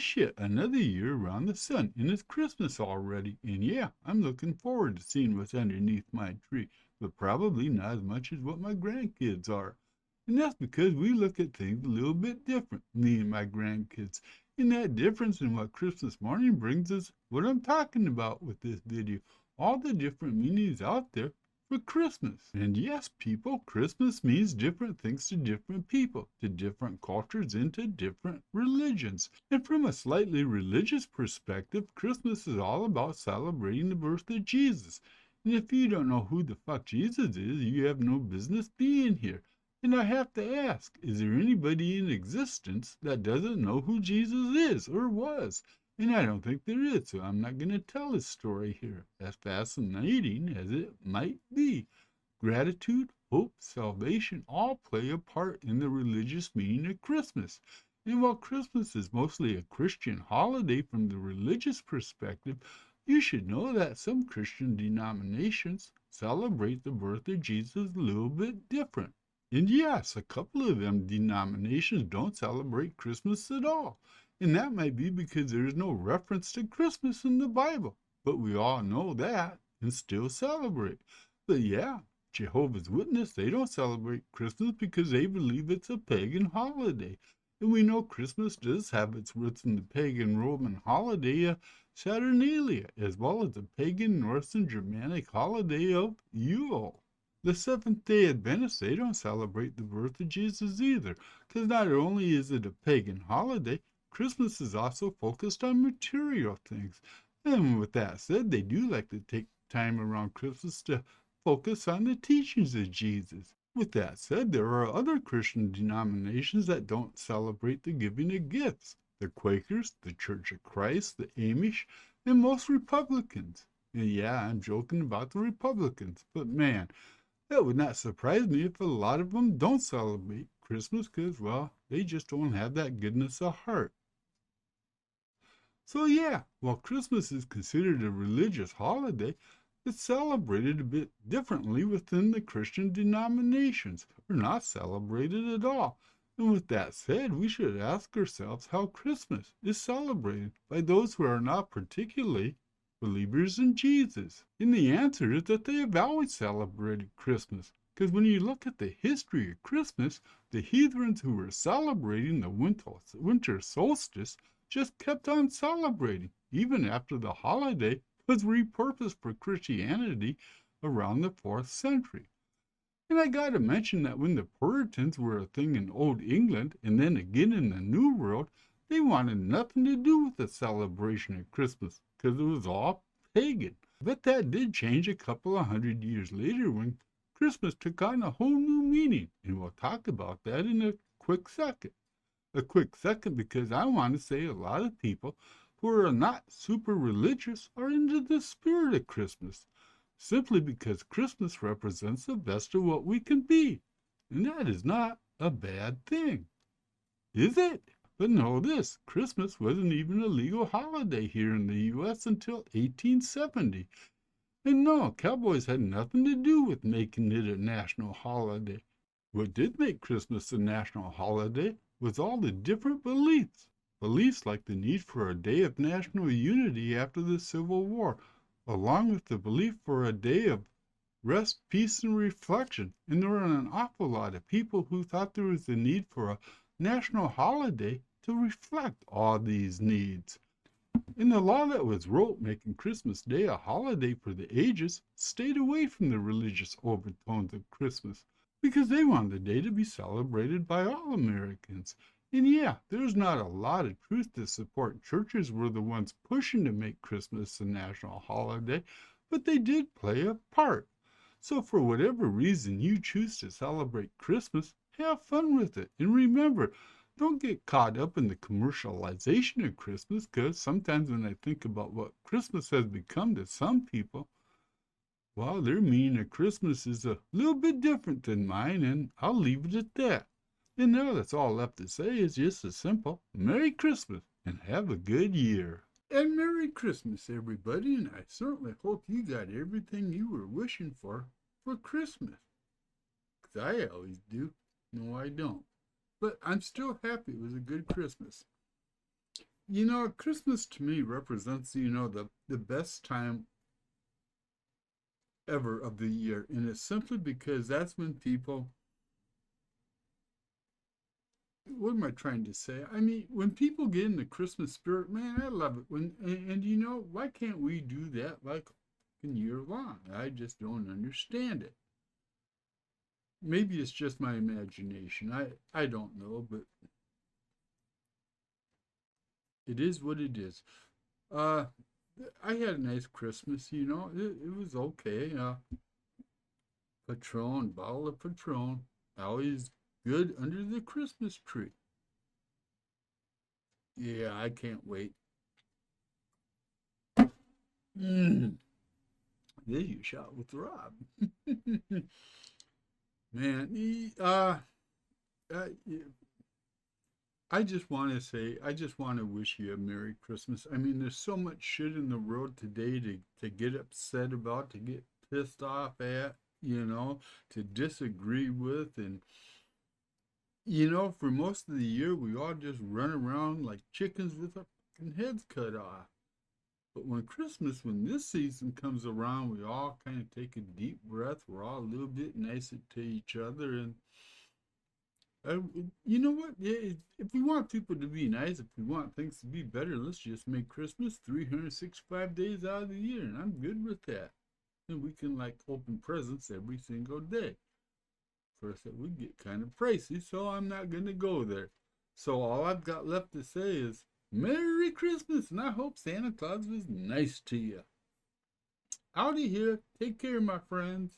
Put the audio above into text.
shit, another year around the sun, and it's Christmas already. And yeah, I'm looking forward to seeing what's underneath my tree, but probably not as much as what my grandkids are. And that's because we look at things a little bit different, me and my grandkids. And that difference in what Christmas morning brings us what I'm talking about with this video. All the different meanings out there for Christmas. And yes, people, Christmas means different things to different people, to different cultures, and to different religions. And from a slightly religious perspective, Christmas is all about celebrating the birth of Jesus. And if you don't know who the fuck Jesus is, you have no business being here. And I have to ask, is there anybody in existence that doesn't know who Jesus is or was? And I don't think there is, so I'm not going to tell his story here, as fascinating as it might be. Gratitude, hope, salvation all play a part in the religious meaning of Christmas. And while Christmas is mostly a Christian holiday from the religious perspective, you should know that some Christian denominations celebrate the birth of Jesus a little bit different. And yes, a couple of them denominations don't celebrate Christmas at all. And that might be because there is no reference to Christmas in the Bible. But we all know that and still celebrate. But yeah, Jehovah's Witnesses, they don't celebrate Christmas because they believe it's a pagan holiday. And we know Christmas does have its roots in the pagan Roman holiday Saturnalia, as well as the pagan Norse and Germanic holiday of Yule. The Seventh-day Adventists, they don't celebrate the birth of Jesus either, because not only is it a pagan holiday, Christmas is also focused on material things. And with that said, they do like to take time around Christmas to focus on the teachings of Jesus. With that said, there are other Christian denominations that don't celebrate the giving of gifts. The Quakers, the Church of Christ, the Amish, and most Republicans. And yeah, I'm joking about the Republicans, but man, that would not surprise me if a lot of them don't celebrate Christmas because, well, they just don't have that goodness of heart. So yeah, while Christmas is considered a religious holiday, it's celebrated a bit differently within the Christian denominations, or not celebrated at all. And with that said, we should ask ourselves how Christmas is celebrated by those who are not particularly believers in Jesus. And the answer is that they have always celebrated Christmas. Because when you look at the history of Christmas, the heathens who were celebrating the winter solstice just kept on celebrating, even after the holiday was repurposed for Christianity around the 4th century. And I gotta mention that when the Puritans were a thing in Old England and then again in the New World, they wanted nothing to do with the celebration of Christmas because it was all pagan. But that did change a couple of hundred years later when Christmas took on a whole new meaning, and we'll talk about that in a quick second. A quick second because I want to say a lot of people who are not super religious are into the spirit of Christmas, simply because Christmas represents the best of what we can be. And that is not a bad thing. Is it? But know this, Christmas wasn't even a legal holiday here in the U.S. until 1870. And no, cowboys had nothing to do with making it a national holiday. What did make Christmas a national holiday was all the different beliefs. Beliefs like the need for a day of national unity after the Civil War, along with the belief for a day of rest, peace, and reflection. And there were an awful lot of people who thought there was a need for a national holiday to reflect all these needs. And the law that was wrote making Christmas Day a holiday for the ages stayed away from the religious overtones of Christmas because they wanted the day to be celebrated by all Americans. And yeah, there's not a lot of truth to support churches were the ones pushing to make Christmas a national holiday, but they did play a part. So for whatever reason you choose to celebrate Christmas, have fun with it. And remember, don't get caught up in the commercialization of Christmas, because sometimes when I think about what Christmas has become to some people, well, their meaning of Christmas is a little bit different than mine, and I'll leave it at that. And now that's all left to say is just a simple Merry Christmas and have a good year. And Merry Christmas, everybody, and I certainly hope you got everything you were wishing for Christmas. 'Cause I always do. No, I don't. But I'm still happy it was a good Christmas. Christmas to me represents, the best time ever of the year. And it's simply because that's when people, what am I trying to say? I mean, when people get in the Christmas spirit, man, I love it. Why can't we do that like in year long? I just don't understand it. Maybe it's just my imagination. I don't know, but it is what it is. Uh, I had a nice Christmas, it was okay. Patron, bottle of Patron, always good under the Christmas tree. Yeah, I can't wait. Mm, there you shot with Rob. Man, uh, I just want to wish you a Merry Christmas. I mean, there's so much shit in the world today to get upset about, to get pissed off at, to disagree with. And, for most of the year, we all just run around like chickens with our fucking heads cut off. But when this season comes around, we all kind of take a deep breath. We're all a little bit nicer to each other. And uh, you know what? Yeah, if we want people to be nice, if we want things to be better, let's just make Christmas 365 days out of the year. And I'm good with that. And we can like open presents every single day. First, that would get kind of pricey, so I'm not going to go there. So all I've got left to say is Merry Christmas, and I hope Santa Claus was nice to you. Howdy here. Take care, my friends.